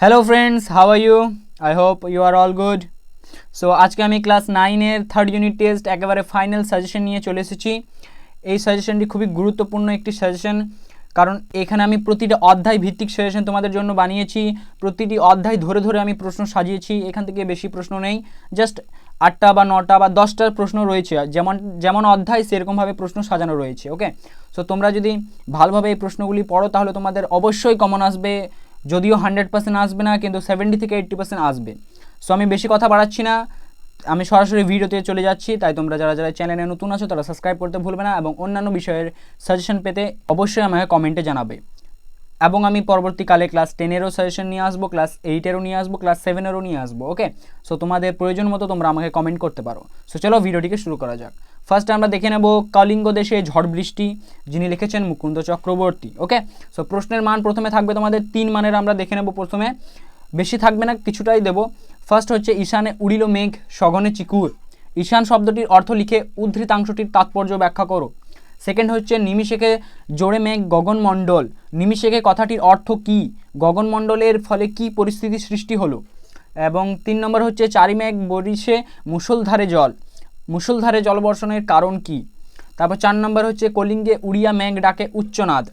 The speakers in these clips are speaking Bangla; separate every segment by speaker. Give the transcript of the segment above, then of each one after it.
Speaker 1: Hello friends, how are you? I hope you are all good. So আজকে আমি ক্লাস 9-এর থার্ড ইউনিট টেস্ট একেবারে ফাইনাল সাজেশন নিয়ে চলে এসেছি। এই সাজেশনটি খুবই গুরুত্বপূর্ণ একটি সাজেশন, কারণ এখানে আমি প্রতিটা অধ্যায় ভিত্তিক সাজেশন তোমাদের জন্য বানিয়েছি। প্রতিটি অধ্যায় ধরে ধরে আমি প্রশ্ন সাজিয়েছি, এখান থেকে বেশি প্রশ্ন নেই, জাস্ট 8টা বা 9টা বা 10টার প্রশ্ন রয়েছে, যেমন যেমন অধ্যায় সেরকমভাবে প্রশ্ন সাজানো রয়েছে। ওকে, সো তোমরা যদি ভালোভাবে এই প্রশ্নগুলি পড়ো তাহলে তোমাদের অবশ্যই কমন আসবে, যদিও 100% আসবে না, কিন্তু 70 থেকে 80% আসবে। সো আমি বেশি কথা বাড়াচ্ছি না, আমি সরাসরি ভিডিওতে চলে যাচ্ছি। তাই তোমরা যারা যারা চ্যানেলে নতুন আছো তারা সাবস্ক্রাইব করতে ভুলবে না, এবং অন্যান্য বিষয়ের সাজেশন পেতে অবশ্যই আমাকে কমেন্টে জানাবে। এবং আমি পরবর্তীকালে ক্লাস 10-এরও সাজেশন নিয়ে আসবো, ক্লাস 8-এরও নিয়ে আসবো, ক্লাস 7-এরও নিয়ে আসবো। ওকে, সো তোমাদের প্রয়োজন মতো তোমরা আমাকে কমেন্ট করতে পারো। সো চলো ভিডিওটিকে শুরু করা যাক। ফার্স্ট আমরা দেখে নেব কলিঙ্গ দেশে ঝড় বৃষ্টি, যিনি লিখেছেন মুকুন্দ চক্রবর্তী। ওকে, সো প্রশ্নের মান প্রথমে থাকবে তোমাদের 3 মানের, আমরা দেখে নেব। প্রথমে বেশি থাকবে না, কিছুটাই দেব। ফার্স্ট হচ্ছে ঈশানে উড়িল মেঘ সগনে চিকুর। ঈশান শব্দটির অর্থ লিখে উদ্ধৃতাংশটির তাৎপর্য ব্যাখ্যা করো। সেকেন্ড হচ্ছে নিমিষেকে জোড়ে মেঘ গগনমণ্ডল। নিমিষেকে কথাটির অর্থ কী? গগনমণ্ডলের ফলে কি পরিস্থিতি সৃষ্টি হলো? এবং 3 নম্বর হচ্ছে চারি মেঘ বরিশে মুষলধারে জল। মুষলধারে জল বর্ষণের কারণ কি? তারপর 4 নম্বর হচ্ছে কলিঙ্গে উড়িয়া মেঘ ডাকে উচ্চনাদ।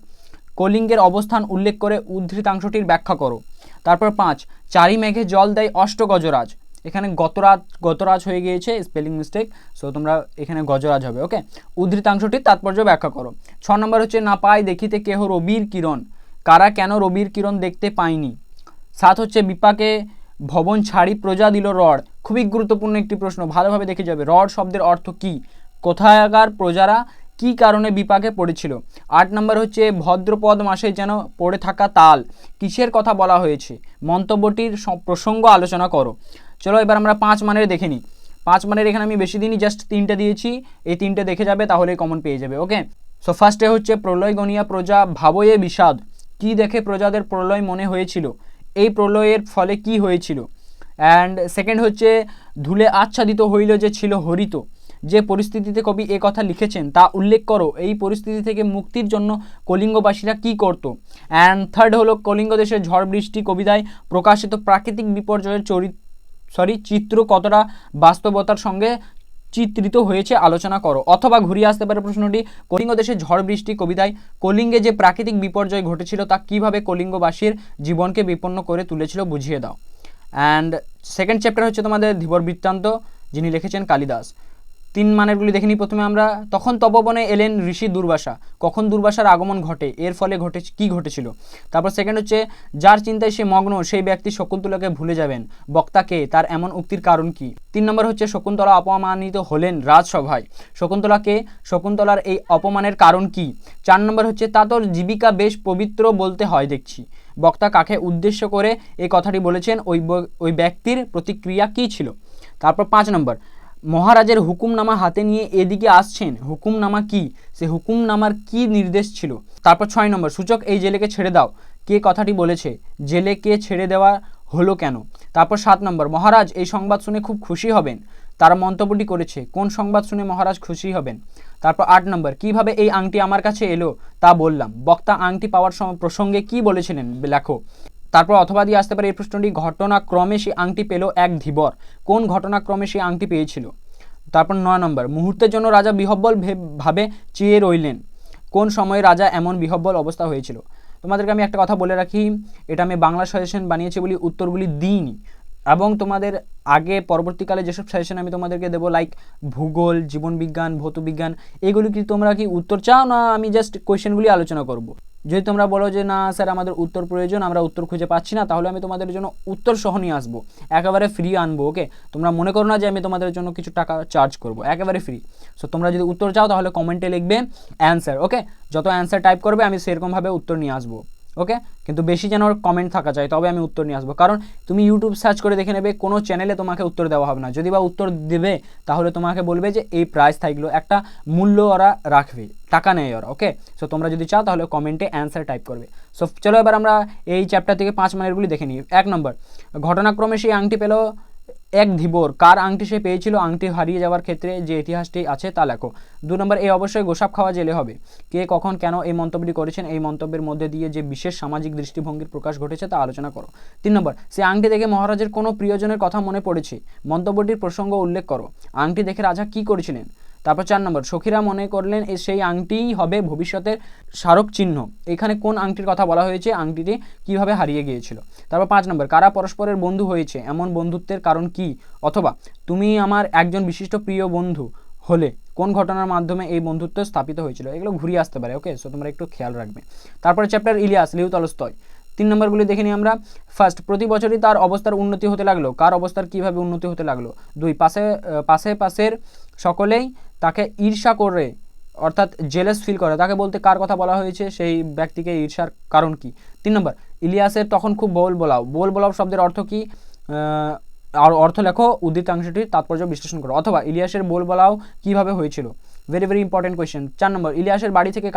Speaker 1: কলিঙ্গের অবস্থান উল্লেখ করে উদ্ধৃতাংশটির ব্যাখ্যা করো। তারপর 5 চারি মেঘে জল দেয় অষ্টগজরাজ। এখানে গতরাজ হয়ে গিয়েছে, স্পেলিং মিস্টেক, সো তোমরা এখানে গজরাজ হবে। ওকে, উদ্ধৃতাংশটির তাৎপর্য ব্যাখ্যা করো। 6 নম্বর হচ্ছে না পায় দেখিতে কেহ রবির কিরণ। কারা কেন রবির কিরণ দেখতে পায়নি? 7 হচ্ছে বিপাকে ভবন ছাড়ি প্রজা দিল রড। খুবই গুরুত্বপূর্ণ একটি প্রশ্ন, ভালোভাবে দেখে যাবে। রড শব্দের অর্থ কি? কোথায়কার প্রজারা কি কারণে বিপাকে পড়েছিল? 8 নম্বর হচ্ছে ভদ্রপদ মাসে যেন পড়ে থাকা তাল, কিসের কথা বলা হয়েছে? মন্তব্যটির প্রসঙ্গ আলোচনা করো। চলো এবার আমরা 5 মানের দেখে নিই। 5 মানের এখানে আমি বেশি দিনই, জাস্ট 3টে দিয়েছি, এই 3টে দেখে যাবে তাহলে কমন পেয়ে যাবে। ওকে, সো ফার্স্টে হচ্ছে প্রলয় গনিয়া প্রজা ভাবয়ে বিষাদ। কি দেখে প্রজাদের প্রলয় মনে হয়েছিল? এই প্রলয়ের ফলে কি হয়েছিল? অ্যান্ড সেকেন্ড হচ্ছে ধুলে আচ্ছাদিত হইল যে ছিল হরিত। যে পরিস্থিতিতে কবি এ কথা লিখেছেন তা উল্লেখ করো। এই পরিস্থিতি থেকে মুক্তির জন্য কলিঙ্গবাসীরা কি করত? অ্যান্ড থার্ড হলো কলিঙ্গ দেশের ঝড় বৃষ্টি কবিতায় প্রকাশিত প্রাকৃতিক বিপর্যয়ের চিত্র কতটা বাস্তবতার সঙ্গে চিত্রিত হয়েছে আলোচনা করো। অথবা ঘুরিয়ে আসতে পারে প্রশ্নটি, কলিঙ্গ দেশে ঝড় বৃষ্টি কবিতায় কলিঙ্গে যে প্রাকৃতিক বিপর্যয় ঘটেছিল তা কিভাবে কলিঙ্গবাসীর জীবনকে বিপন্ন করে তুলেছিল বুঝিয়ে দাও। অ্যান্ড সেকেন্ড চ্যাপ্টার হচ্ছে তোমাদের ধীবর বৃত্তান্ত, যিনি লিখেছেন কালিদাস। 3 মানেরগুলি দেখে নিই। প্রথমে আমরা তখন তপবনে এলেন ঋষি দুর্বাসা। কখন দুর্বাসার আগমন ঘটে? এর ফলে কি ঘটেছিল? তারপর সেকেন্ড হচ্ছে যার চিন্তায় সে মগ্ন সেই ব্যক্তি শকুন্তলাকে ভুলে যাবেন। বক্তাকে তার এমন উক্তির কারণ কি? 3 নম্বর হচ্ছে শকুন্তলা অপমানিত হলেন রাজসভায়। শকুন্তলার এই অপমানের কারণ কি? 4 নম্বর হচ্ছে তা তোর জীবিকা বেশ পবিত্র বলতে হয় দেখছি। বক্তা কাকে উদ্দেশ্য করে এই কথাটি বলেছেন? ওই ব্যক্তির প্রতিক্রিয়া কি ছিল? তারপর 5 নম্বর মহারাজের হুকুমনামা হাতে নিয়ে এদিকে আসছেন। হুকুমনামা কি? সে হুকুমনামার কি নির্দেশ ছিল? তারপর 6 নম্বর সূচক এই জেলেকে ছেড়ে দাও। কে কথাটি বলেছে? জেলেকে ছেড়ে দেওয়া হলো কেন? তারপর 7 নম্বর মহারাজ এই সংবাদ শুনে খুব খুশি হবেন। তারা মন্তব্যটি করেছে। কোন সংবাদ শুনে মহারাজ খুশি হবেন? তারপর 8 নম্বর কিভাবে এই আংটি আমার কাছে এলো তা বললাম। বক্তা আংটি পাওয়ার প্রসঙ্গে কি বলেছিলেন লেখো। তারপর অথবা দিয়ে আসতে পারে এই প্রশ্নটি, ঘটনাক্রমে সে আংটি পেল এক ধীবর। কোন ঘটনাক্রমে সে আংটি পেয়েছিল? তারপর 9 নম্বর মুহূর্তের জন্য রাজা বিহব্বল ভাবে চেয়ে রইলেন। কোন সময়ে রাজা এমন বিহব্বল অবস্থা হয়েছিল? তোমাদেরকে আমি একটা কথা বলে রাখি, এটা আমি বাংলা সাজেশন বানিয়েছি বলে উত্তরগুলি দিইনি, এবং তোমাদের আগে পরবর্তীকালে যেসব সাজেশন আমি তোমাদেরকে দেবো, লাইক ভূগোল, জীবনবিজ্ঞান, ভৌতবিজ্ঞান, এগুলি কি তোমরা কি উত্তর চাও, না আমি জাস্ট কোয়েশ্চেনগুলি আলোচনা করব? যদি তোমরা বলো যে না স্যার আমাদের উত্তর প্রয়োজন, আমরা উত্তর খুঁজে পাচ্ছি না, তাহলে আমি তোমাদের জন্য উত্তর সহ নিয়ে আসবো, একেবারে ফ্রি আনবো। ওকে, তোমরা মনে করো না যে আমি তোমাদের জন্য কিছু টাকা চার্জ করব, একেবারে ফ্রি। সো তোমরা যদি উত্তর চাও তাহলে কমেন্টে লিখবে অ্যান্সার। ওকে, যত অ্যান্সার টাইপ করবে আমি সেরকমভাবে উত্তর নিয়ে আসবো। ওকে, কিন্তু বেশি যেন কমেন্ট থাকা চাই, তবে আমি উত্তর নিয়ে আসবো। কারণ তুমি ইউটিউব সার্চ করে দেখে নেবে, কোনো চ্যানেলে তোমাকে উত্তর দেওয়া হবে না। যদি বা উত্তর দেবে তাহলে তোমাকে বলবে যে এই প্রাইস থাকলো, একটা মূল্য ওরা রাখবে, টাকা নেয় ওরা। ওকে, সো তোমরা যদি চাও তাহলে কমেন্টে অ্যান্সার টাইপ করবে। সো চলো এবার আমরা এই চ্যাপ্টার থেকে 5 মানেরগুলি দেখে নিই। 1 নম্বর ঘটনাক্রমে সেই আংটি পেল এক ধীবর কার আংটি সে পেয়েছিল, আংটি হারিয়ে যাওয়ার ক্ষেত্রে যে ইতিহাসটি আছে তা লেখো। 2 নম্বর, এই অবশ্যই গোসাপ খাওয়া জেলে হবে। কে কখন কেন এই মন্তব্যটি করেছেন, এই মন্তব্যের মধ্যে দিয়ে যে বিশেষ সামাজিক দৃষ্টিভঙ্গির প্রকাশ ঘটেছে তা আলোচনা করো। 3 নম্বর, সে আংটি দেখে মহারাজের কোনো প্রিয়জনের কথা মনে পড়েছে, মন্তব্যটির প্রসঙ্গ উল্লেখ করো। আংটি দেখে রাজা কি করেছিলেন। তারপর 4 নম্বর, সখীরা মনে করলেন সেই আংটিই হবে ভবিষ্যতের স্মারক চিহ্ন, এখানে কোন আংটির কথা বলা হয়েছে, আংটিটি কিভাবে হারিয়ে গিয়েছিল। তারপর 5 নম্বর, কারা পরস্পরের বন্ধু হয়েছে, এমন বন্ধুত্বের কারণ কি, অথবা তুমি আমার একজন বিশিষ্ট প্রিয় বন্ধু হলে কোন ঘটনার মাধ্যমে এই বন্ধুত্ব স্থাপিত হয়েছিল। এগুলো ঘুরিয়ে আসতে পারে, ওকে, সো তোমরা একটু খেয়াল রাখবে। তারপরে চ্যাপ্টার ইলিয়াস, লিও তলস্তয়। 3 নম্বরগুলি দেখে নিই আমরা। ফার্স্ট, প্রতি বছরই তার অবস্থার উন্নতি হতে লাগলো, কার অবস্থার কিভাবে উন্নতি হতে লাগলো। 2, পাশের সকলেই তাকে ঈর্ষা করে অর্থাৎ জেলাস ফিল করে, তাকে বলতে কার কথা বলা হয়েছে, সেই ব্যক্তিকে ঈর্ষার কারণ কি। 3 নম্বর, ইলিয়াসের তখন খুব বোল বলাও শব্দের অর্থ কি, আর অর্থ লেখো, উদ্ধৃতাংশটির তাৎপর্য বিশ্লেষণ করো। অথবা ইলিয়াসের বোল বলাও কীভাবে হয়েছিল, ভেরি ভেরি ইম্পর্টেন্ট কোয়েশ্চেন। 4 নম্বর, ইলিয়াসের বাড়ি থেকে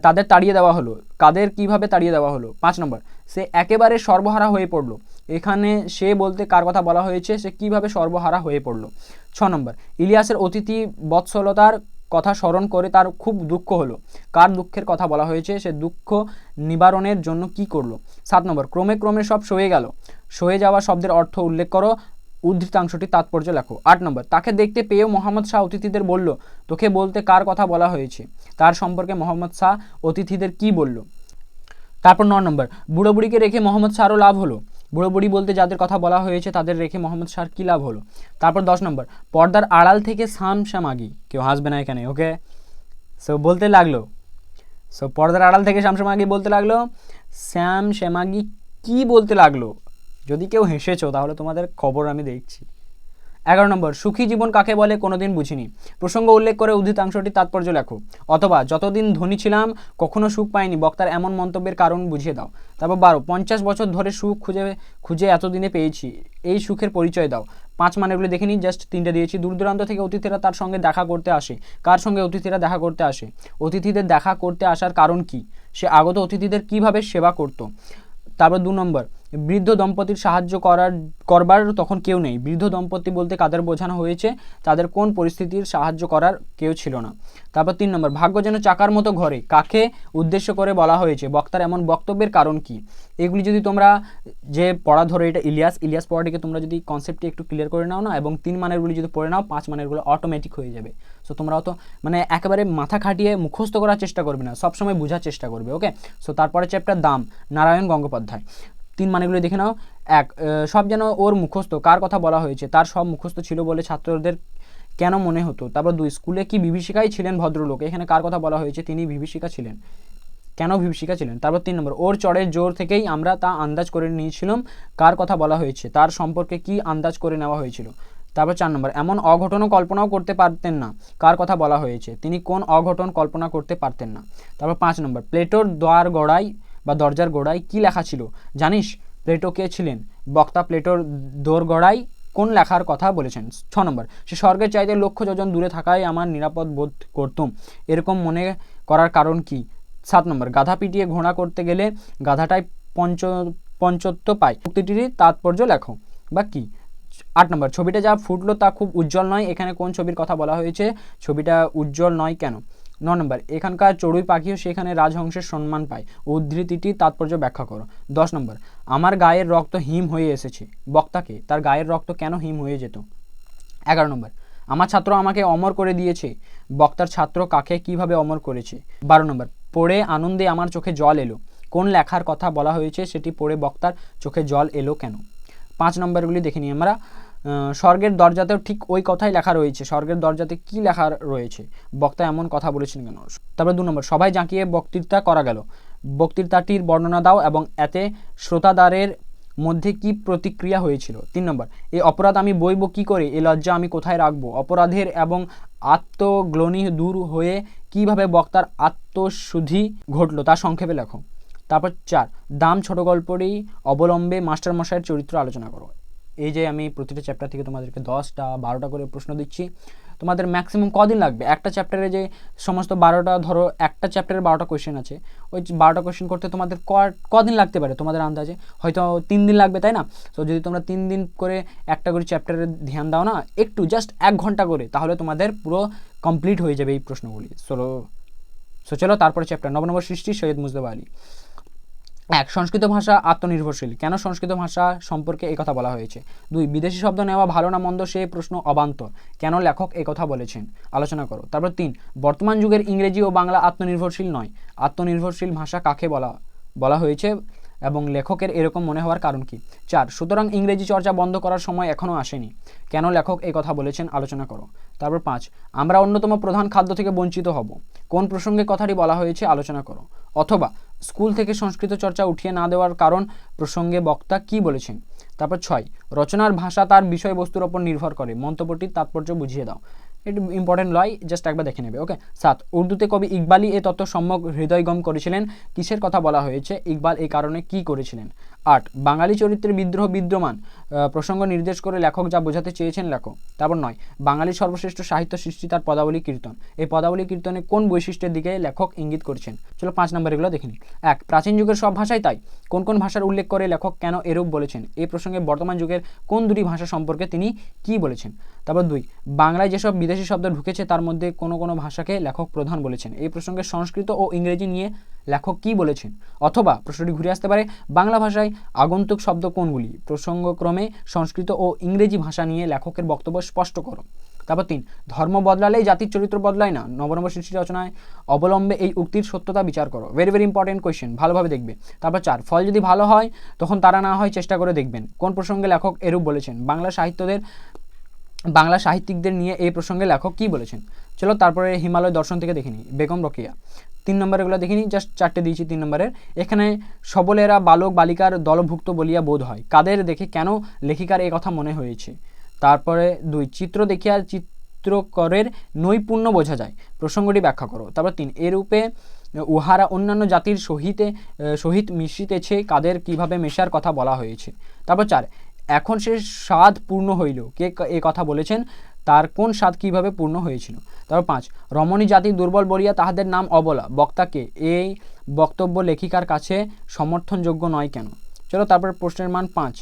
Speaker 1: তাদের তাড়িয়ে দেওয়া হলো, কাদের কিভাবে তাড়িয়ে দেওয়া হলো। 5 নম্বর, সে একেবারে সর্বহারা হয়ে পড়লো, এখানে সে বলতে কার কথা বলা হয়েছে, সে কিভাবে সর্বহারা হয়ে পড়লো। 6 নম্বর, ইলিয়াসের অতিথি বৎসলতার কথা স্মরণ করে তার খুব দুঃখ হলো, কার দুঃখের কথা বলা হয়েছে, সে দুঃখ নিবারণের জন্য কি করলো। 7 নম্বর, ক্রমে ক্রমে সব সয়ে গেল, সয়ে যাওয়া শব্দের অর্থ উল্লেখ করো, উদ্ধৃতাংশটি তাৎপর্য লেখো। 8 নম্বর, তাকে দেখতে পেয়েও মোহাম্মদ শাহ অতিথিদের বলল, তোকে বলতে কার কথা বলা হয়েছে, তার সম্পর্কে মোহাম্মদ শাহ অতিথিদের কি বলল। তারপর 9 নম্বর, বুড়ো বুড়িকে রেখে মোহাম্মদ শাহরও লাভ হলো, বুড়ো বুড়ি বলতে যাদের কথা বলা হয়েছে তাদের রেখে মোহাম্মদ শাহর কী লাভ হলো। তারপর 10 নম্বর, পর্দার আড়াল থেকে শামশামাগি, কেউ হাসবে না এখানে, ওকে, সো বলতে লাগলো, সো পর্দার আড়াল থেকে শামশামাগি বলতে লাগলো, শ্যামশ্যামাগি কি বলতে লাগলো, যদি কেউ হেসেছো তাহলে তোমাদের খবর আমি দেখছি। 11 নম্বর, সুখী জীবন কাকে বলে কোনোদিন বুঝিনি, প্রসঙ্গ উল্লেখ করে উদ্ধৃতাংশটি তাৎপর্য লেখো। অথবা যতদিন ধনী ছিলাম কখনো সুখ পাইনি, বক্তার এমন মন্তব্যের কারণ বুঝিয়ে দাও। তারপর 12, 50 বছর ধরে সুখ খুঁজে এতদিনে পেয়েছি, এই সুখের পরিচয় দাও। 5 মানেগুলো দেখে নিই, জাস্ট 3টে দিয়েছি। দূর দূরান্ত থেকে অতিথিরা তার সঙ্গে দেখা করতে আসে, কার সঙ্গে অতিথিরা দেখা করতে আসে, অতিথিদের দেখা করতে আসার কারণ কি, সে আগত অতিথিদের কিভাবে সেবা করত। তারপর 2 নম্বর, বৃদ্ধ দম্পতির সাহায্য করবার তখন কেউ নেই, বৃদ্ধ দম্পতি বলতে কাদের বোঝানো হয়েছে, তাদের কোন পরিস্থিতির সাহায্য করার কেউ ছিল না। তারপর 3 নম্বর, ভাগ্য যেন চাকার মতো ঘরে, কাকে উদ্দেশ্য করে বলা হয়েছে, বক্তার এমন বক্তব্যের কারণ কি। এগুলি যদি তোমরা যে পড়া ধরো, এটা ইলিয়াস পড়াটিকে তোমরা যদি কনসেপ্টটি একটু ক্লিয়ার করে নাও না, এবং 3 মানেরগুলি যদি পড়ে নাও, 5 মানেরগুলো অটোমেটিক হয়ে যাবে। সো তোমরাও তো মানে একেবারে মাথা খাটিয়ে মুখস্থ করার চেষ্টা করবে না, সবসময় বোঝার চেষ্টা করবে, ওকে। সো তারপরে চ্যাপ্টার দাম, নারায়ণ গঙ্গোপাধ্যায়। 3 মানেগুলো দেখে নাও। 1, সব যেন ওর মুখস্থ, কার কথা বলা হয়েছে, তার সব মুখস্থ ছিল বলে ছাত্রদের কেন মনে হতো। তারপর 2, স্কুলে কি বিভীষিকাই ছিলেন ভদ্রলোক, এখানে কার কথা বলা হয়েছে, তিনি বিভীষিকা ছিলেন, কেন বিভীষিকা ছিলেন। তারপর 3 নম্বর, ওর চড়ের জোর থেকেই আমরা তা আন্দাজ করে নিয়েছিলাম, কার কথা বলা হয়েছে, তার সম্পর্কে কি আন্দাজ করে নেওয়া হয়েছিল। তারপর 4 নম্বর, এমন অঘটনও কল্পনাও করতে পারতেন না, কার কথা বলা হয়েছে, তিনি কোন অঘটন কল্পনা করতে পারতেন না। তারপর 5 নম্বর, প্লেটোর দরজার গোড়ায় কি লেখা ছিল, জানিস প্লেটো কে ছিলেন, বক্তা প্লেটোর দোরগড়ায় কোন লেখার কথা বলেছেন। 6 নম্বর, সে স্বর্গের চাইতে লক্ষ যোজন দূরে থাকায় আমার নিরাপদ বোধ করতুম, এরকম মনে করার কারণ কি। 7 নম্বর, গাধা পিটিয়ে ঘোড়া করতে গেলে গাধাটাই পঞ্চত্ব পায়, উক্তিটির তাৎপর্য লেখো বা কি। 8 নম্বর, ছবিটা যা ফুটলো তা খুব উজ্জ্বল নয়, এখানে কোন ছবির কথা বলা হয়েছে, ছবিটা উজ্জ্বল নয় কেন। 9 নম্বর, এখানকার চড়ুই পাখিও সেখানে রাজহংসের সম্মান পায়, উদ্ধৃতিটি তাৎপর্য ব্যাখ্যা করো। 10 নম্বর, আমার গায়ের রক্ত হিম হয়ে এসেছে, বক্তাকে তার গায়ের রক্ত কেন হিম হয়ে যেত। 11 নম্বর, আমার ছাত্র আমাকে অমর করে দিয়েছে, বক্তার ছাত্র কাকে কিভাবে অমর করেছে। 12 নম্বর, পড়ে আনন্দে আমার চোখে জল এলো, কোন লেখার কথা বলা হয়েছে, সেটি পড়ে বক্তার চোখে জল এলো কেন। 5 নম্বরগুলি দেখে নিই আমরা। স্বর্গের দরজাতেও ঠিক ওই কথাই লেখা রয়েছে, স্বর্গের দরজাতে কি লেখা রয়েছে, বক্তা এমন কথা বলেছেন কেন। তারপর 2 নম্বর, সবাই জাঁকিয়ে বক্তৃতা করা গেল, বক্তৃতাটির বর্ণনা দাও এবং এতে শ্রোতাদারের মধ্যে কি প্রতিক্রিয়া হয়েছিল। 3 নম্বর, এই অপরাধ আমি বইব কি করে, এই লজ্জা আমি কোথায় রাখবো, অপরাধের এবং আত্মগ্লানি দূর হয়ে কিভাবে বক্তার আত্মশুদ্ধি ঘটলো তা সংক্ষেপে লেখো। তারপর 4, দাম ছোট গল্পটি অবলম্বে মাস্টারমশাইয়ের চরিত্র আলোচনা করো। এই যে আমি প্রতিটা চ্যাপ্টার থেকে তোমাদেরকে 10টা 12টা করে প্রশ্ন দিচ্ছি, তোমাদের ম্যাক্সিমাম কদিন লাগবে? একটা চ্যাপ্টারে যে সমস্ত 12টা, ধরো একটা চ্যাপ্টারে 12টা কোয়েশ্চেন আছে, ওই 12টা কোয়েশ্চেন করতে তোমাদের কদিন লাগতে পারে তোমাদের আন্দাজে? হয়তো 3 দিন লাগবে, তাই না? তো যদি তোমরা 3 দিন করে একটা করে চ্যাপ্টারে ধ্যান দাও না, একটু জাস্ট 1 ঘন্টা করে, তাহলে তোমাদের পুরো কমপ্লিট হয়ে যাবে এই প্রশ্নগুলি। চলো তারপরে চ্যাপ্টার 9 নম্বর সৃষ্টি, সৈয়দ মুজতবা আলী। 1, সংস্কৃত ভাষা আত্মনির্ভরশীল, কেন সংস্কৃত ভাষা সম্পর্কে এই কথা বলা হয়েছে? 2, বিদেশি শব্দ নেওয়া ভালো না মন্দ সেই প্রশ্ন অবান্তর, কেন লেখক এই কথা বলেছেন? আলোচনা করো। তারপর 3, বর্তমান যুগের ইংরেজি ও বাংলা আত্মনির্ভরশীল নয়, আত্মনির্ভরশীল ভাষা কাকে বলা হয়েছে এবং লেখকের এরকম মনে হওয়ার কারণ কি? 4, সুতরাং ইংরেজি চর্চা বন্ধ করার সময় এখনও আসেনি, কেন লেখক এই কথা বলেছেন? আলোচনা করো। তারপর 5, আমরা অন্যতম প্রধান খাদ্য থেকে বঞ্চিত হব, কোন প্রসঙ্গে কথাটি বলা হয়েছে? আলোচনা করো। অথবা স্কুল থেকে সংস্কৃত চর্চা উঠিয়ে না দেওয়ার কারণ প্রসঙ্গে বক্তা কি বলেছেন? তারপর 6, রচনার ভাষা তার বিষয়বস্তুর ওপর নির্ভর করে, মন্তব্যটির তাৎপর্য বুঝিয়ে দাও। এটা ইম্পর্টেন্ট নয়, জাস্ট একবার দেখে নেবে। ওকে। 7, উর্দুতে কবি ইকবালই এ তত্ত্ব সম্যক হৃদয়ঙ্গম করেছিলেন, কিসের কথা বলা হয়েছে? ইকবাল এই কারণে কি করেছিলেন? 8, বাঙালি চরিত্রের বিদ্রোহ বিদ্যমান প্রসঙ্গ নির্দেশ করে লেখক যা বোঝাতে চেয়েছেন লেখো। তারপর 9, বাঙালির সর্বশ্রেষ্ঠ সাহিত্য সৃষ্টি তার পদাবলী কীর্তন, এই পদাবলী কীর্তনে কোন বৈশিষ্ট্যের দিকে লেখক ইঙ্গিত করছেন? চলো 5 নম্বর এগুলো দেখে নিই। 1, প্রাচীন যুগের সব ভাষাই তাই, কোন কোন ভাষার উল্লেখ করে লেখক কেন এরূপ বলেছেন? এই প্রসঙ্গে বর্তমান যুগের কোন দুটি ভাষা সম্পর্কে তিনি কি বলেছেন? তারপর 2, বাংলায় যেসব বিদেশি শব্দ ঢুকেছে তার মধ্যে কোনো কোনো ভাষাকে লেখক প্রধান বলেছেন, এই প্রসঙ্গে সংস্কৃত ও ইংরেজি নিয়ে লেখক কি বলেছেন? অথবা প্রশ্নটি ঘুরে আসতে পারে, বাংলা ভাষায় আগন্তুক শব্দ কোনগুলি? প্রসঙ্গক্রমে সংস্কৃত ও ইংরেজি ভাষা নিয়ে লেখকের বক্তব্য স্পষ্ট করো। তারপর 3, ধর্ম বদলালেই জাতির চরিত্র বদলায় না, নবনব সৃষ্টি রচনায় অবলম্বে এই উক্তির সত্যতা বিচার করো। ভেরি ভেরি ইম্পর্টেন্ট কোয়েশ্চেন, ভালোভাবে দেখবে। তারপর 4, ফল যদি ভালো হয় তখন তারা না হয় চেষ্টা করে দেখবেন, কোন প্রসঙ্গে লেখক এরূপ বলেছেন? বাংলা সাহিত্যিকদের নিয়ে এই প্রসঙ্গে লেখক কি বলেছেন? চলো তারপরে হিমালয় দর্শন থেকে দেখিনি, বেগম রোকেয়া। 3 নম্বরেগুলো দেখিনি, জাস্ট 4টে দিয়েছি 3 নম্বরের। এখানে সবলেরা বালক বালিকার দলভুক্ত বলিয়া বোধ হয়, কাদের দেখে কেন লেখিকার এই কথা মনে হয়েছে? তারপরে 2, চিত্র দেখিয়া চিত্রকরের নৈপুণ্য বোঝা যায়, প্রসঙ্গটি ব্যাখ্যা করো। তারপর 3, এরূপে উহারা অন্যান্য জাতির সহিত মিশিতেছে, কাদের কিভাবে মেশার কথা বলা হয়েছে? তারপর 4, এখন সে স্বাদ পূর্ণ হইল, কে এ কথা বলেছেন? তার কোন স্বাদ কিভাবে পূর্ণ হয়েছিল? তারপর 5, রমণী জাতি দুর্বল বলিয়া তাহাদের নাম অবলা, বক্তাকে এই বক্তব্য লেখিকার কাছে সমর্থনযোগ্য নয় কেন? চলো তারপর প্রশ্নের মান 5।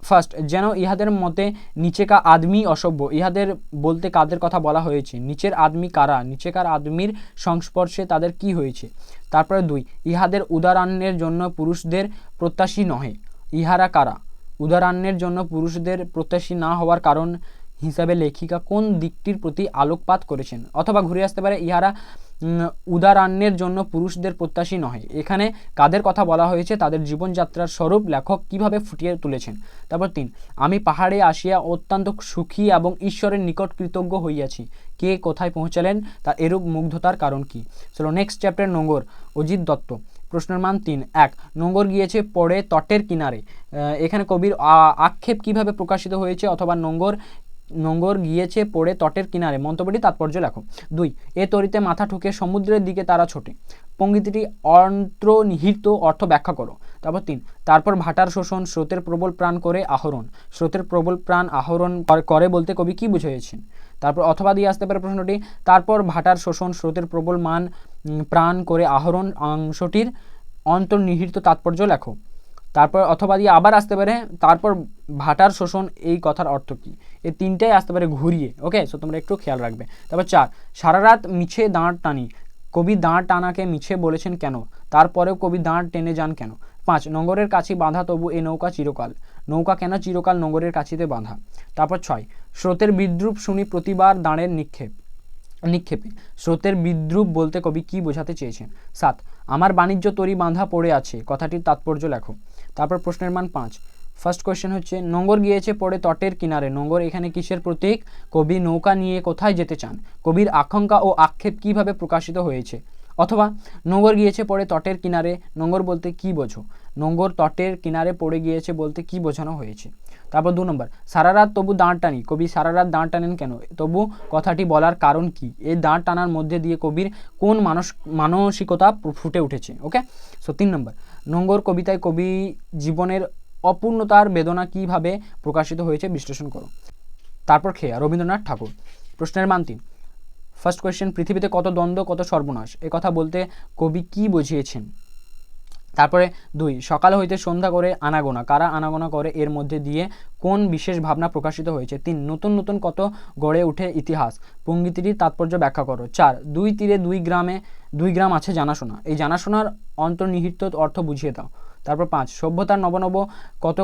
Speaker 1: ফার্স্ট, যেন ইহাদের মতে নিচেকা আদমি অসভ্য, ইহাদের বলতে কাদের কথা বলা হয়েছে? নিচের আদমি কারা? নিচেকার আদমির সংস্পর্শে তাদের কি হয়েছে? তারপরে 2, ইহাদের উদারান্নের জন্য পুরুষদের প্রত্যাশী নহে, ইহারা কারা? উদারান্নের জন্য পুরুষদের প্রত্যাশী না হওয়ার কারণ হিসাবে লেখিকা কোন দিকটির প্রতি আলোকপাত করেছেন? অথবা ঘুরে আসতে পারে, ইহারা উদারান্নের জন্য পুরুষদের প্রত্যাশী নহে, এখানে কাদের কথা বলা হয়েছে? তাদের জীবনযাত্রার স্বরূপ লেখক কিভাবে ফুটিয়ে তুলেছেন? তারপর 3, আমি পাহাড়ে আসিয়া অত্যন্ত সুখী এবং ঈশ্বরের নিকট কৃতজ্ঞ হইয়াছি, কে কোথায় পৌঁছালেন? তার এরূপ মুগ্ধতার কারণ কি? চলো নেক্সট চ্যাপ্টার, নোঙ্গর, অজিত দত্ত। প্রশ্নের মান 3। 1, নোঙ্গর গিয়েছে পড়ে তটের কিনারে, এখানে কবির আক্ষেপ কিভাবে প্রকাশিত হয়েছে? অথবা নোঙ্গর গিয়েছে পড়ে তটের কিনারে, মন্তব্যটি তাৎপর্য লেখো। 2, এ তরিতে মাথা ঠুকে সমুদ্রের দিকে তারা ছোটে, পঙ্ক্তিটি অন্তর্নিহিত অর্থ ব্যাখ্যা করো। তারপর 3, তারপর ভাটার শোষণ স্রোতের প্রবল প্রাণ করে আহরণ, স্রোতের প্রবল প্রাণ আহরণ করে বলতে কবি কি বুঝিয়েছেন? তারপর অথবা দিয়ে আসতে পারে প্রশ্নটি, তারপর ভাটার শোষণ স্রোতের প্রবল প্রাণ করে আহরণ অংশটির অন্তর্নিহিত তাৎপর্য লেখো। তারপর অথবা দিয়ে আবার আসতে পারে, তারপর ভাটার শোষণ এই কথার অর্থ কী? এই তিনটাই আসতে পারে ঘুরিয়ে। ওকে, সো তোমরা একটু খেয়াল রাখবে। তারপর 4, সারা রাত মিছে দাঁড় টানি, কবি দাঁড় টানাকে মিছে বলেছেন কেন? তারপরেও কবি দাঁড় টেনে যান কেন? 5, নোঙ্গরের কাছে বাঁধা তবু এ নৌকা চিরকাল, নৌকা কেন চিরকাল নোঙ্গরের কাছিতে বাঁধা? তারপর 6, স্রোতের বিদ্রুপ শুনি প্রতিবার দাঁড়ের নিক্ষেপে, স্রোতের বিদ্রুপ বলতে কবি কি বোঝাতে চেয়েছেন? 7, আমার বাণিজ্য তরি বাঁধা পড়ে আছে, কথাটির তাৎপর্য লেখো। তারপর প্রশ্নের মান 5। ফার্স্ট কোয়েশ্চেন হচ্ছে, নোঙ্গর গিয়েছে পড়ে তটের কিনারে, নোঙ্গর এখানে কিসের প্রতীক? কবি নৌকা নিয়ে কোথায় যেতে চান? কবির আকাঙ্ক্ষা ও আক্ষেপ কিভাবে প্রকাশিত হয়েছে? অথবা নোঙ্গর গিয়েছে পড়ে তটের কিনারে, নোঙ্গর বলতে কি বোঝো? নোঙ্গর তটের কিনারে পড়ে গিয়েছে বলতে কি বোঝানো হয়েছে? তারপর 2 নম্বর, সারা রাত তবু দাঁড় টানি, কবি সারা রাত দাঁড় টানেন কেন? তবু কথাটি বলার কারণ কি? এই দাঁড় টানার মধ্যে দিয়ে কবির কোন মানসিকতা ফুটে উঠেছে? ওকে, সো 3 নম্বর, নোঙ্গর কবিতায় কবি জীবনের অপূর্ণতার বেদনা কিভাবে প্রকাশিত হয়েছে বিশ্লেষণ করো। তারপর খেয়া, রবীন্দ্রনাথ ঠাকুর। প্রশ্নের মান 3। ফার্স্ট কোয়েশ্চেন, পৃথিবীতে কত দ্বন্দ্ব কত সর্বনাশ, এ কথা বলতে কবি কি বুঝিয়েছেন? তারপরে 2, সকাল হইতে সন্ধ্যা করে আনাগোনা, কারা আনাগোনা করে, এর মধ্যে দিয়ে কোন বিশেষ ভাবনা প্রকাশিত হয়েছে? 3, নতুন নতুন কত গড়ে উঠে ইতিহাস, পঙ্ক্তিটির তাৎপর্য ব্যাখ্যা করো। 4, 2 তীরে 2 গ্রাম আছে জানাশোনা, এই জানাশোনার অন্তর্নিহিত অর্থ বুঝিয়ে দাও। তারপর 5, সভ্যতার নবনব কত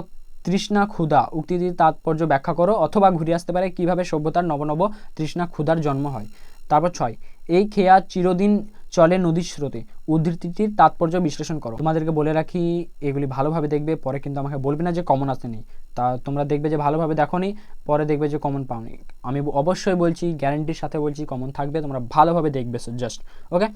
Speaker 1: তৃষ্ণা ক্ষুধা, উক্তিটির তাৎপর্য ব্যাখ্যা করো, অথবা ঘুরে আসতে পারে কিভাবে সভ্যতার নবনব তৃষ্ণা ক্ষুধার জন্ম হয়। তারপর 6, এই খেয়া চিরদিন চলে নদীর স্রোতে, উদ্ধৃতিটির তাৎপর্য বিশ্লেষণ করো। তোমাদেরকে বলে রাখি এগুলি ভালোভাবে দেখবে, পরে কিন্তু আমাকে বলবে না যে কমন আসেনি। তা তোমরা দেখবে যে ভালোভাবে দেখোনি, পরে দেখবে যে কমন পাওনি। আমি অবশ্যই বলছি, গ্যারেন্টির সাথে বলছি কমন থাকবে, তোমরা ভালোভাবে দেখবে জাস্ট। ওকে।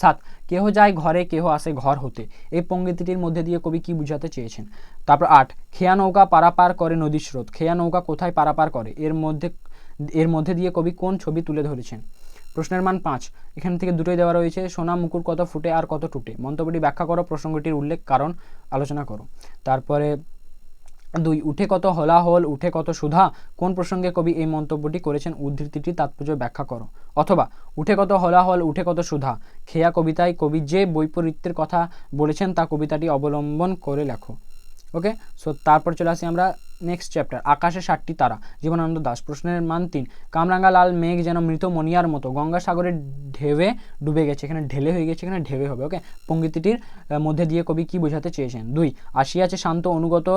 Speaker 1: 7, কেহ যায় ঘরে কেহ আসে ঘর হতে, এই পঙ্ক্তিটির মধ্যে দিয়ে কবি কি বুঝাতে চেয়েছেন? তারপর 8, খেয়া নৌকা পারাপার করে নদীর স্রোত, খেয়া নৌকা কোথায় পারাপার করে, এর মধ্যে দিয়ে কবি কোন ছবি তুলে ধরেছেন? প্রশ্নের মান 5, এখান থেকে দুটোই দেওয়া রয়েছে। সোনা মুকুর কত ফুটে আর কত টুটে, মন্তব্যটি ব্যাখ্যা করো, প্রসঙ্গটির উল্লেখ কারণ আলোচনা করো। তারপরে 2, উঠে কত হলাহল উঠে কত সুধা, কোন প্রসঙ্গে কবি এই মন্তব্যটি করেছেন, উদ্ধৃতিটির তাৎপর্য ব্যাখ্যা করো। অথবা উঠে কত হলাহল উঠে কত সুধা, খেয়া কবিতায় কবি যে বৈপরীত্যের কথা বলেছেন তা কবিতাটি অবলম্বন করে লেখো। ওকে। সো তারপর চলে আসি আমরা নেক্সট চ্যাপ্টার, আকাশে 7টি তারা, জীবনানন্দ দাশ। প্রশ্নের মান 3, কামরাঙ্গা লাল মেঘ যেন মৃত মনিয়ার মতো গঙ্গাসাগরের ঢেবে ডুবে গেছে, এখানে ঢেলে হয়ে গেছে, এখানে ঢেবে হবে। ওকে। পঙ্ক্তিটির মধ্যে দিয়ে কবি কি বোঝাতে চেয়েছেন? 2, আসিয়াছে শান্ত অনুগত,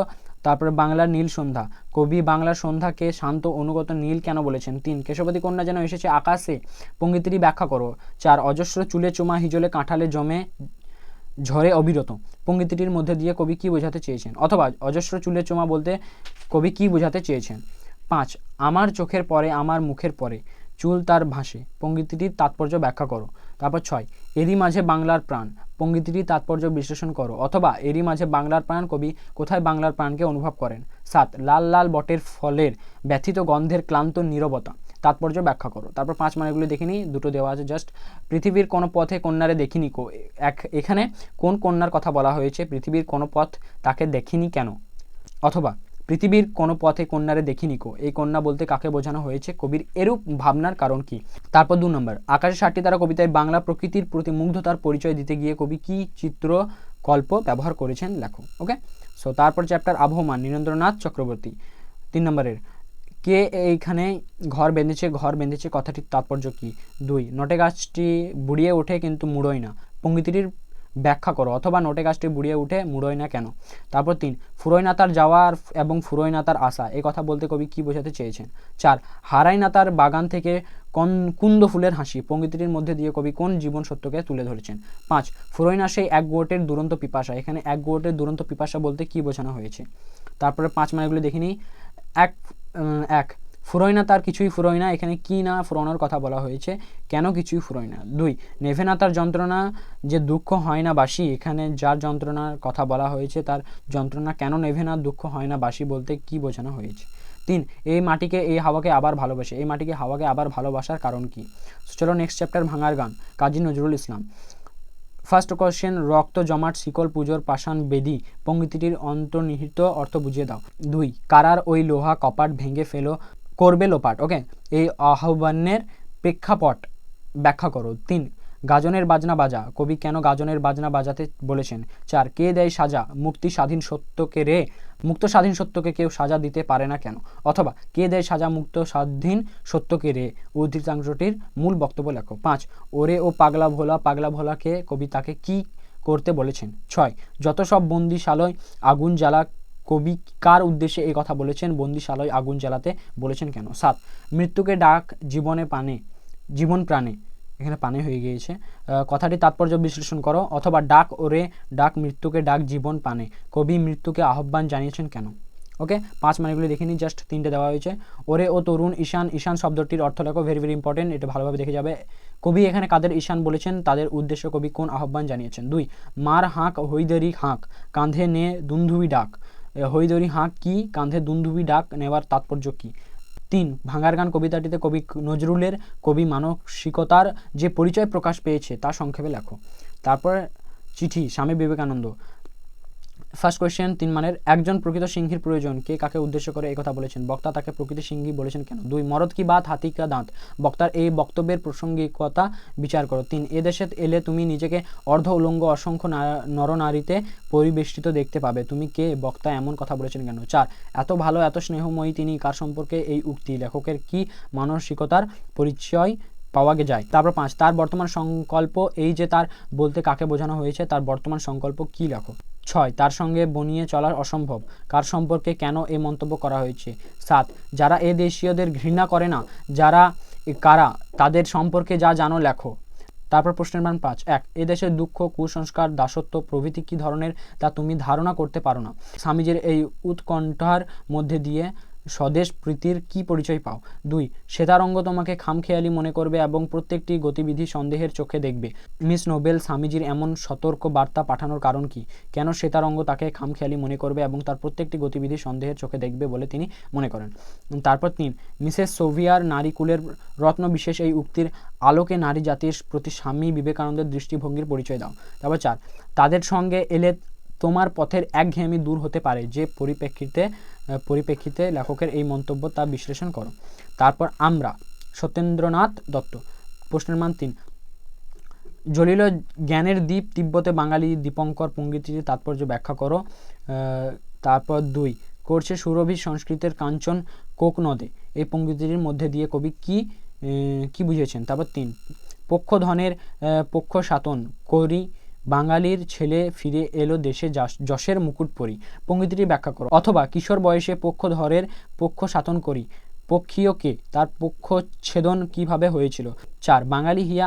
Speaker 1: তারপরে বাংলার নীল সন্ধ্যা, কবি বাংলার সন্ধ্যাকে শান্ত অনুগত নীল কেন বলেছেন? 3, কেশবতী কন্যা যেন এসেছে আকাশে, পঙ্ক্তিটি ব্যাখ্যা করো। 4, অজস্র চুলে চোমা হিজলে কাঁঠালে জমে ঝরে অবিরত, পঙ্ক্তিটির মধ্যে দিয়ে কবি কি বোঝাতে চেয়েছেন? অথবা অজস্র চুলে চোমা বলতে কবি কি বোঝাতে চেয়েছেন? 5, আমার চোখের পরে আমার মুখের পরে চুল তার ভাসে, পঙ্ক্তিটির তাৎপর্য ব্যাখ্যা করো। তারপর 6, এরই মাঝে বাংলার প্রাণ, পঙ্ক্তিটির তাৎপর্য বিশ্লেষণ করো। অথবা এরই মাঝে বাংলার প্রাণ, কবি কোথায় বাংলার প্রাণকে অনুভব করেন? 7, লাল লাল বটের ফলের ব্যথিত গন্ধের ক্লান্ত নীরবতা, তাৎপর্য ব্যাখ্যা করো। তারপর 5 মানেগুলো দেখিনি, দুটো দেওয়া আছে জাস্ট। পৃথিবীর কোনো পথে কন্যারে দেখিনি কো, এখানে কোন কন্যার কথা বলা হয়েছে? পৃথিবীর কোনো পথ তাকে দেখিনি কেন? অথবা পৃথিবীর কোনো পথে কন্যারে দেখিনি কো, এই কন্যা বলতে কাকে বোঝানো হয়েছে? কবির এরূপ ভাবনার কারণ কি? তারপর 2 নম্বর, আকাশে 7টি তারা কবিতায় বাংলা প্রকৃতির প্রতি মুগ্ধতার পরিচয় দিতে গিয়ে কবি কি চিত্রকল্প ব্যবহার করেছেন, লেখো। ওকে। সো তারপর চ্যাপ্টার আবহমান, নীরেন্দ্রনাথ চক্রবর্তী। 3 নম্বরের, কে এইখানে ঘর বেঁধেছে কথাটির তাৎপর্য কি? 2, নটে গাছটি বুড়িয়ে ওঠে কিন্তু মুড়োয় না, পঙ্ক্তিটির ব্যাখ্যা করো। অথবা নটে গাছটি বুড়িয়ে উঠে মুড়োয় না কেন? তারপর 3, ফুরোয় না তার যাওয়ার এবং ফুরোয় না তার আশা, এই কথা বলতে কবি কি বোঝাতে চেয়েছেন? 4, হারায় না তার বাগান থেকে কুন্দ ফুলের হাসি, পঙ্ক্তিটির মধ্যে দিয়ে কবি কোন জীবন সত্যকে তুলে ধরেছেন? 5, ফুরোয় না সেই এক গোটের দুরন্ত পিপাসা, এখানে এক গোটের দুরন্ত পিপাসা বলতে কি বোঝানো হয়েছে? তারপরে 5 মানেগুলো দেখিনি। 1, ফুরোয় না তার কিছুই ফুরোয় না, এখানে কি না ফুরোনোর কথা বলা হয়েছে, কেন কিছুই ফুরোয় না? 2, নেভে না তার যন্ত্রণা যে দুঃখ হয় না বাসি, এখানে যার যন্ত্রণার কথা বলা হয়েছে তার যন্ত্রণা কেন নেভে না দুঃখ হয় না বাসি বলতে কি বোঝানো হয়েছে? 3, এই মাটিকে এই হাওয়াকে আবার ভালোবাসে, এই মাটিকে হাওয়াকে আবার ভালোবাসার কারণ কি? চলো নেক্সট চ্যাপ্টার, ভাঙার গান, কাজী নজরুল ইসলাম। ফার্স্ট কোয়েশ্চেন, রক্ত জমাট শিকল পুজোর পাষাণ বেদি, পঙ্ক্তিটির অন্তর্নিহিত অর্থ বুঝিয়ে দাও। 2, কারার ওই লোহা কপাট ভেঙে করবে লোপাট, ওকে, এই আহ্বানের প্রেক্ষাপট ব্যাখ্যা করো। 3, গাজনের বাজনা বাজা, কবি কেন গাজনের বাজনা বাজাতে বলেছেন? 4, কে দেয় সাজা মুক্ত স্বাধীন সত্যকে কেউ সাজা দিতে পারে না কেন? অথবা কে দেয় সাজা মুক্ত স্বাধীন সত্যকে রে, উদ্ধৃতাংশটির মূল বক্তব্য লেখো। 5, ওরে ও পাগলা ভোলাকে কবি তাকে কি করতে বলেছেন? 6, যত সব বন্দিশালয় আগুন জ্বালা, কবি কার উদ্দেশ্যে এই কথা বলেছেন? বন্দিশালয় আগুন জ্বালাতে বলেছেন কেন? 7, মৃত্যুকে ডাক জীবন প্রাণে, এখানে পানে হয়ে গিয়েছে, কথাটি তাৎপর্য বিশ্লেষণ করো। অথবা ডাক ওরে ডাক মৃত্যুকে ডাক জীবন পানে, কবি মৃত্যুকে আহ্বান জানিয়েছেন কেন? ওকে। 5 মানেগুলি দেখিনি, জাস্ট 3টে দেওয়া হয়েছে। ওরে ও তরুণ ঈশান শব্দটির অর্থ লেখো, ভেরি ভেরি ইম্পর্টেন্ট, এটা ভালোভাবে দেখে যাবে। কবি এখানে কাদের ঈশান বলেছেন, তাদের উদ্দেশ্যে কবি কোন আহ্বান জানিয়েছেন? 2, মার হাঁক হৈদরি হাঁক কাঁধে নে দুন্ধুবি ডাক, হৈদরি হাঁক কি, কাঁধে দুন্ধুবি ডাক নেওয়ার তাৎপর্য কি? 3, ভাঙার গান কবিতাটিতে কবি নজরুলের কবি মানসিকতার যে পরিচয় প্রকাশ পেয়েছে তা সংক্ষেপে লেখো। তারপর চিঠি, স্বামী বিবেকানন্দ, ফার্স্ট কোয়েশ্চেন 3 মানের, একজন প্রকৃত সিংহীর প্রয়োজন, কে কাকে উদ্দেশ্য করে এই কথা বলেছেন? বক্তা তাকে প্রকৃত সিংহী বলেছেন কেন? 2 মরদ কি বাত হাতি কা দাঁত, বক্তার এই বক্তব্যের প্রাসঙ্গিকতা বিচার করো। 3 এ দেশে এলে তুমি নিজেকে অর্ধ উলঙ্গ অসংখ্য নরনারীতে পরিবেষ্টিত দেখতে পাবে, তুমি কে? বক্তা এমন কথা বলেছেন কেন? 4 এত ভালো এত স্নেহময়ী তিনি, কার সম্পর্কে এই উক্তি? লেখকের কি মানসিকতার পরিচয় পাওয়া যায়? তারপর 5 তার বর্তমান সংকল্প, এই যে তার বলতে কাকে বোঝানো হয়েছে, তার বর্তমান সংকল্প কি? লেখো। 6 তার সঙ্গে বনিয়ে চলা অসম্ভব, কার সম্পর্কে কেন এই মন্তব্য করা হয়েছে? 7 যারা এ দেশীয়দের ঘৃণা করে না, যারা কারা, তাদের সম্পর্কে যা জানো লেখো। তারপর প্রশ্নের মান 5 1 এদেশের দুঃখ কুসংস্কার দাসত্ব প্রভৃতি কী ধরনের তা তুমি ধারণা করতে পারো না, স্বামীজির এই উৎকণ্ঠার মধ্যে দিয়ে স্বদেশ প্রীতির কি পরিচয় পাও? 2 শ্বেতারঙ্গ তোমাকে খামখেয়ালি মনে করবে এবং প্রত্যেকটি গতিবিধি সন্দেহের চোখে দেখবে। মিস নোবেল স্বামীজির এমন সতর্ক বার্তা পাঠানোর কারণ কি? কেন শ্বেতারঙ্গ তাকে খামখেয়ালি মনে করবে এবং তার প্রত্যেকটি গতিবিধি সন্দেহের চোখে দেখবে বলে তিনি মনে করেন? তারপর 3 মিসেস সোভিয়ার নারীকুলের রত্ন বিশেষ এই উক্তির আলোকে নারী জাতির প্রতি স্বামী বিবেকানন্দের দৃষ্টিভঙ্গির পরিচয় দাও। তারপর 4 তাদের সঙ্গে এলে তোমার পথের একঘেয়েমি দূর হতে পারে, যে পরিপ্রেক্ষিতে লেখকের এই মন্তব্য তা বিশ্লেষণ করো। তারপর আমরা সত্যেন্দ্রনাথ দত্ত। প্রশ্নের মান 3 জলিল জ্ঞানের দ্বীপ তিব্বতে বাঙালি দীপঙ্কর পঙ্ডিতটির তাৎপর্য ব্যাখ্যা করো। তারপর 2 করছে সুরভি সংস্কৃতের কাঞ্চন কোক নদে, এই পঙ্ডিতটির মধ্যে দিয়ে কবি কি বুঝিয়েছেন? তারপর 3 পক্ষধনের পক্ষ সাতন করি, বাঙালির ছেলে ফিরে এলো দেশে যশের মুকুট পরি, পঙ্ক্তিটি ব্যাখ্যা করো। অথবা কিশোর বয়সে পক্ষধরের পক্ষ সাতন করি, পক্ষীয় কে, তার পক্ষচ্ছেদন কিভাবে হয়েছিল? 4 বাঙালি হিয়া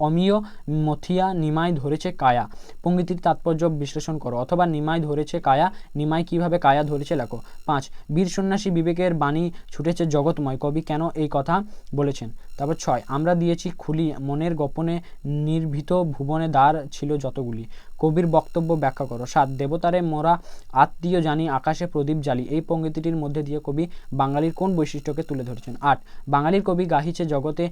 Speaker 1: অমিয় মথিয়া নিমাই ধরেছে কায়া, পঙ্ক্তির তাৎপর্য বিশ্লেষণ করো। অথবা নিমাই ধরেছে কায়া, নিমাই কিভাবে কায়া ধরেছে লেখো। 5 বীর সন্ন্যাসী বিবেকের বাণী ছুটেছে জগৎময়, কবি কেন এই কথা বলেছেন? তারপর 6 আমরা দিয়েছি খুলি, মনের গোপনে নির্ভীত ভুবনে দ্বার ছিল যতগুলি, কবির বক্তব্য ব্যাখ্যা করো। 7 দেবতারে মোরা আত্মীয় জানি আকাশে প্রদীপ জালি, এই পঙ্ক্তিটির মধ্যে দিয়ে কবি বাঙালির কোন বৈশিষ্ট্যকে তুলে ধরেছেন? 8 বাঙালির কবি গাহিছে জগতে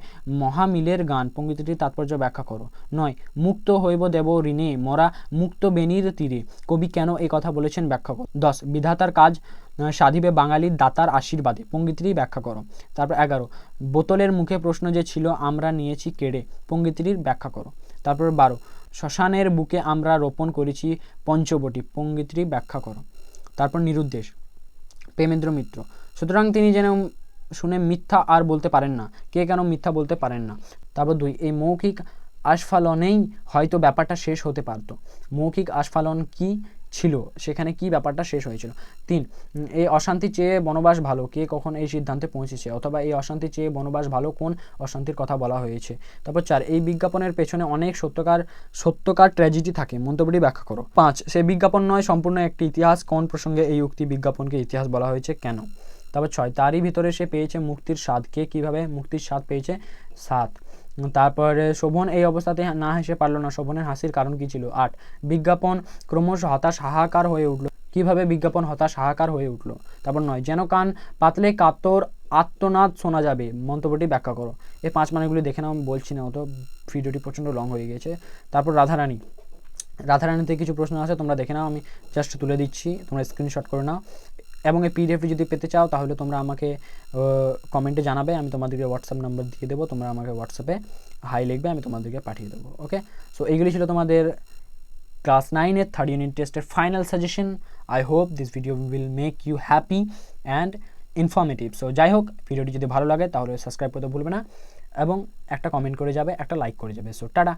Speaker 1: মহামিলের গান, পঙ্ক্তিটির তাৎপর্য ব্যাখ্যা করো। 9 মুক্ত হইব দেব ঋণে মোরা মুক্ত বেনির তীরে, কবি কেন এই কথা বলেছেন? ব্যাখ্যা করো। 10 বিধাতার কাজ সাধিবে বাঙালির দাতার আশীর্বাদে, পঙ্ক্তিটি ব্যাখ্যা করো। তারপর 11 বোতলের মুখে প্রশ্ন যে ছিল আমরা নিয়েছি কেড়ে, পঙ্ক্তিটির ব্যাখ্যা করো। তারপর 12 শ্মশানের বুকে আমরা রোপণ করেছি পঞ্চবটি, পঙ্ক্তিটি ব্যাখ্যা করো। তারপর নিরুদ্দেশ প্রেমেন্দ্র মিত্র। সুতরাং তিনি যেন শুনে মিথ্যা আর বলতে পারেন না, কে কেন মিথ্যা বলতে পারেন না? তারপর 2 এই মৌখিক আস্ফালনেই হয়তো ব্যাপারটা শেষ হতে পারত, মৌখিক আস্ফালন কি ছিল, সেখানে কি ব্যাপারটা শেষ হয়েছিল? 3 এই অশান্তি চেয়ে বনবাস ভালো, কে কখন এই সিদ্ধান্তে পৌঁছেছে? অথবা এই অশান্তি চেয়ে বনবাস ভালো কোন অশান্তির কথা বলা হয়েছে? তারপর 4 এই বিজ্ঞাপনের পেছনে অনেক সত্যকার ট্র্যাজেডি থাকে, মন্তব্যটি ব্যাখ্যা করো। 5 সে বিজ্ঞাপন নয় সম্পূর্ণ একটি ইতিহাস, কোন প্রসঙ্গে এই উক্তি বিজ্ঞাপনকে ইতিহাস বলা হয়েছে, কেন? তারপর 6 তারই ভিতরে সে পেয়েছে মুক্তির স্বাদ, কে কিভাবে মুক্তির স্বাদ পেয়েছে? 7 তারপরে শোভন এই অবস্থাতে না হেসে পারল না, শোভনের হাসির কারণ কি ছিল? 8 বিজ্ঞাপন ক্রমশ হতাশ হাহাকার হয়ে উঠল, কিভাবে বিজ্ঞাপন হতাশ হাহাকার হয়ে উঠল? তারপর 9 যেন কান পাতলে কাতর আত্মনাদ শোনা যাবে, মন্তব্যটি ব্যাখ্যা করো। এই 5 মানেগুলি দেখে নাও, আমি বলছি না, অত ভিডিওটি প্রচণ্ড লং হয়ে গেছে। তারপর রাধারানীতে কিছু প্রশ্ন আছে, তোমরা দেখে নাও, আমি জাস্ট তুলে দিচ্ছি, তোমরা স্ক্রিনশট করে নাও। এবং এই পিডিএফটি যদি পেতে চাও তাহলে তোমরা আমাকে কমেন্টে জানাবে, আমি তোমাদেরকে হোয়াটসঅ্যাপ নাম্বার দিয়ে দেবো, তোমরা আমাকে হোয়াটসঅ্যাপে হাই লিখবে, আমি তোমাদেরকে পাঠিয়ে দেবো। ওকে, সো এইগুলি ছিল তোমাদের ক্লাস 9-এর থার্ড ইউনিট টেস্টের final suggestion. I hope this video will make you happy and informative. So যাই হোক, ভিডিওটি যদি ভালো লাগে তাহলে সাবস্ক্রাইব করতে ভুলবে না এবং একটা কমেন্ট করে যাবে, একটা লাইক করে যাবে। So tata.